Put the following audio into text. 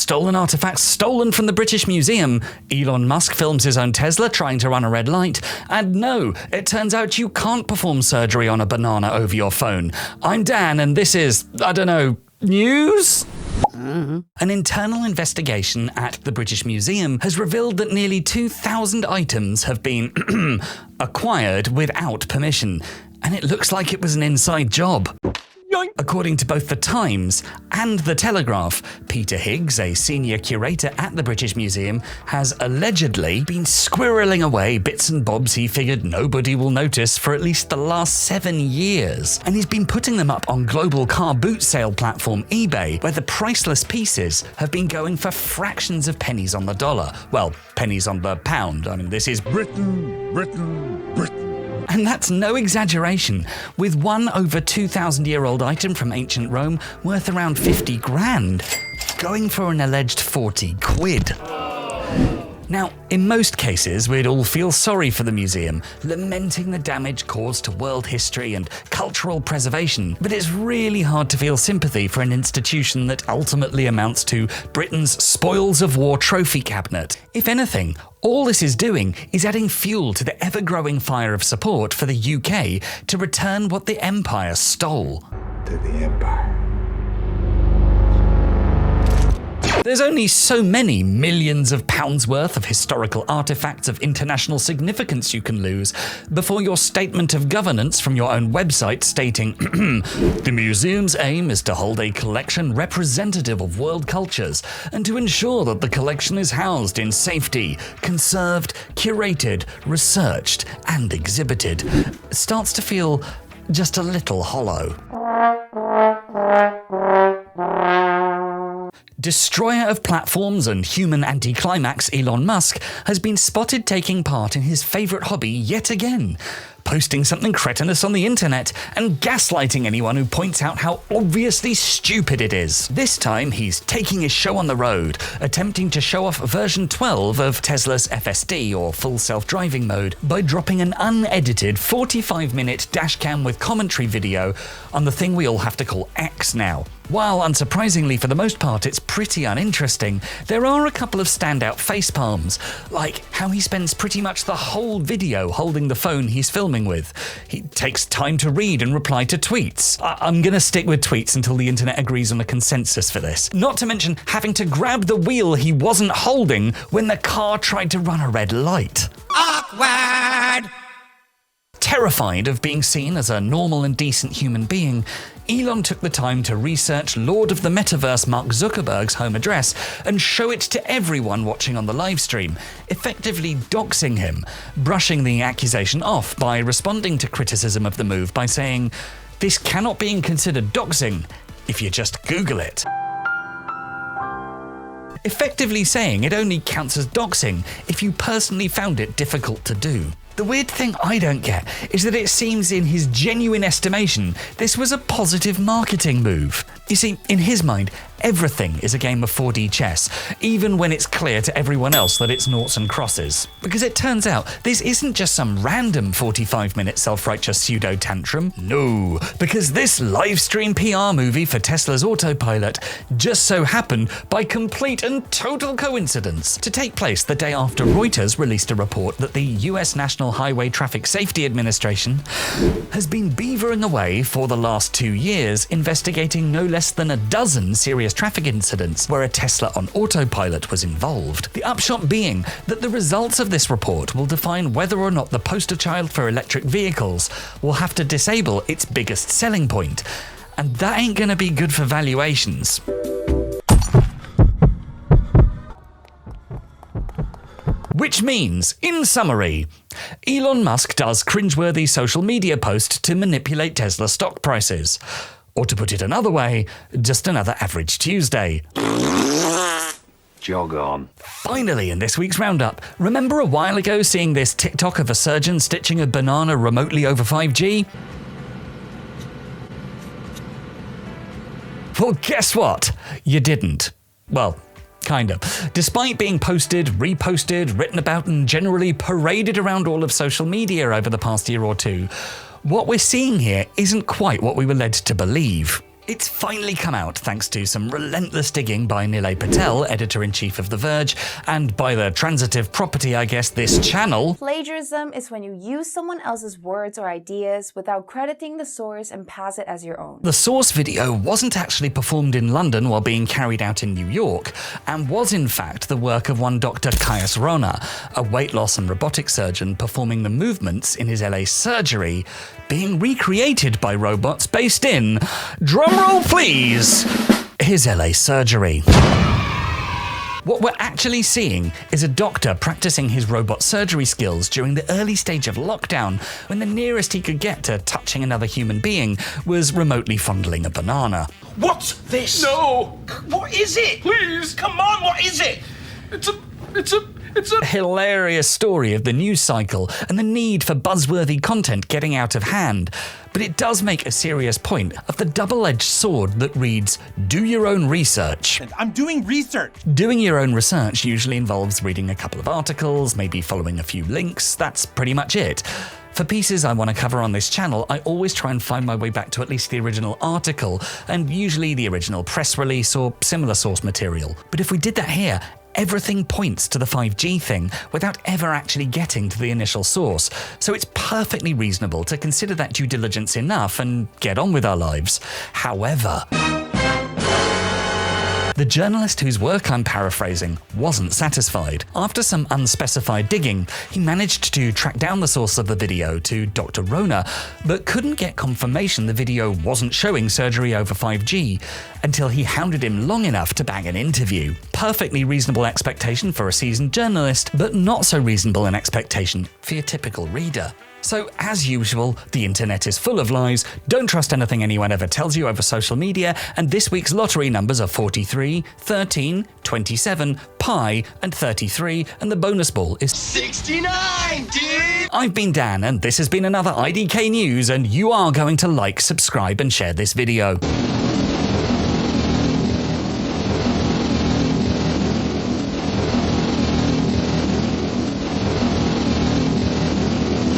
stolen artifacts stolen from the British Museum, Elon Musk films his own Tesla trying to run a red light, and no, it turns out you can't perform surgery on a banana over your phone. I'm Dan, and this is, I don't know, news? An internal investigation at the British Museum has revealed that nearly 2,000 items have been acquired without permission, and it looks like it was an inside job. According to both The Times and The Telegraph, Peter Higgs, a senior curator at the British Museum, has allegedly been squirreling away bits and bobs he figured nobody will notice for at least the last 7 years. And he's been putting them up on global car boot sale platform eBay, where the priceless pieces have been going for fractions of pennies on the dollar. Well, pennies on the pound. I mean, this is Britain. And that's no exaggeration, with one over 2,000-year-old item from ancient Rome worth around 50 grand, going for an alleged 40 quid. Now, in most cases, we'd all feel sorry for the museum, lamenting the damage caused to world history and cultural preservation, but it's really hard to feel sympathy for an institution that ultimately amounts to Britain's spoils of war trophy cabinet. If anything, all this is doing is adding fuel to the ever-growing fire of support for the UK to return what the Empire stole. To the Empire. There's only so many millions of pounds worth of historical artifacts of international significance you can lose before your statement of governance from your own website stating, the museum's aim is to hold a collection representative of world cultures and to ensure that the collection is housed in safety, conserved, curated, researched, and exhibited, starts to feel just a little hollow. Destroyer of platforms and human anticlimax Elon Musk has been spotted taking part in his favourite hobby yet again, posting something cretinous on the internet and gaslighting anyone who points out how obviously stupid it is. This time he's taking his show on the road, attempting to show off version 12 of Tesla's FSD or full self-driving mode by dropping an unedited 45-minute dashcam with commentary video on the thing we all have to call X now. While unsurprisingly for the most part it's pretty uninteresting, there are a couple of standout facepalms, like how he spends pretty much the whole video holding the phone he's filming with. He takes time to read and reply to tweets. I'm gonna stick with tweets until the internet agrees on a consensus for this. Not to mention having to grab the wheel he wasn't holding when the car tried to run a red light. Awkward! Terrified of being seen as a normal and decent human being, Elon took the time to research Lord of the Metaverse Mark Zuckerberg's home address and show it to everyone watching on the livestream, effectively doxing him, brushing the accusation off by responding to criticism of the move by saying, "This cannot be considered doxing if you just Google it." Effectively saying it only counts as doxing if you personally found it difficult to do. The weird thing I don't get is that it seems in his genuine estimation, this was a positive marketing move. You see, in his mind, everything is a game of 4D chess, even when it's clear to everyone else that it's noughts and crosses. Because it turns out, this isn't just some random 45-minute self-righteous pseudo-tantrum. No, because this livestream PR movie for Tesla's autopilot just so happened, by complete and total coincidence, to take place the day after Reuters released a report that the US National Highway Traffic Safety Administration has been beavering away for the last 2 years investigating no less than a dozen serious traffic incidents where a Tesla on autopilot was involved. The upshot being that the results of this report will define whether or not the poster child for electric vehicles will have to disable its biggest selling point. And that ain't gonna be good for valuations. Which means, in summary, Elon Musk does cringeworthy social media post to manipulate Tesla stock prices. Or to put it another way, just another average Tuesday. Jog on. Finally, in this week's roundup, remember a while ago seeing this TikTok of a surgeon stitching a banana remotely over 5G? Well, guess what? You didn't. Well, kind of. Despite being posted, reposted, written about, and generally paraded around all of social media over the past year or two, what we're seeing here isn't quite what we were led to believe. It's finally come out thanks to some relentless digging by Nilay Patel, editor-in-chief of The Verge, and by the transitive property, I guess, this channel. Plagiarism is when you use someone else's words or ideas without crediting the source and pass it as your own. The source video wasn't actually performed in London while being carried out in New York, and was in fact the work of one Dr. Caius Rona, a weight loss and robotic surgeon performing the movements in his LA surgery, being recreated by robots based in, drumroll please, his LA surgery. What we're actually seeing is a doctor practicing his robot surgery skills during the early stage of lockdown, when the nearest he could get to touching another human being was remotely fondling a banana. What's this? No! What is it? Please! Come on, what is it? It's a Hilarious story of the news cycle and the need for buzzworthy content getting out of hand. But it does make a serious point of the double-edged sword that reads, do your own research. I'm doing research. Doing your own research usually involves reading a couple of articles, maybe following a few links. That's pretty much it. For pieces I want to cover on this channel, I always try and find my way back to at least the original article, and usually the original press release or similar source material. But if we did that here, everything points to the 5G thing without ever actually getting to the initial source, so it's perfectly reasonable to consider that due diligence enough and get on with our lives. However, the journalist whose work I'm paraphrasing wasn't satisfied. After some unspecified digging, he managed to track down the source of the video to Dr. Rona, but couldn't get confirmation the video wasn't showing surgery over 5G until he hounded him long enough to bag an interview. Perfectly reasonable expectation for a seasoned journalist, but not so reasonable an expectation for your typical reader. So, as usual, the internet is full of lies, don't trust anything anyone ever tells you over social media, and this week's lottery numbers are 43, 13, 27, pi, and 33, and the bonus ball is 69, dude! I've been Dan, and this has been another IDK News, and you are going to like, subscribe, and share this video.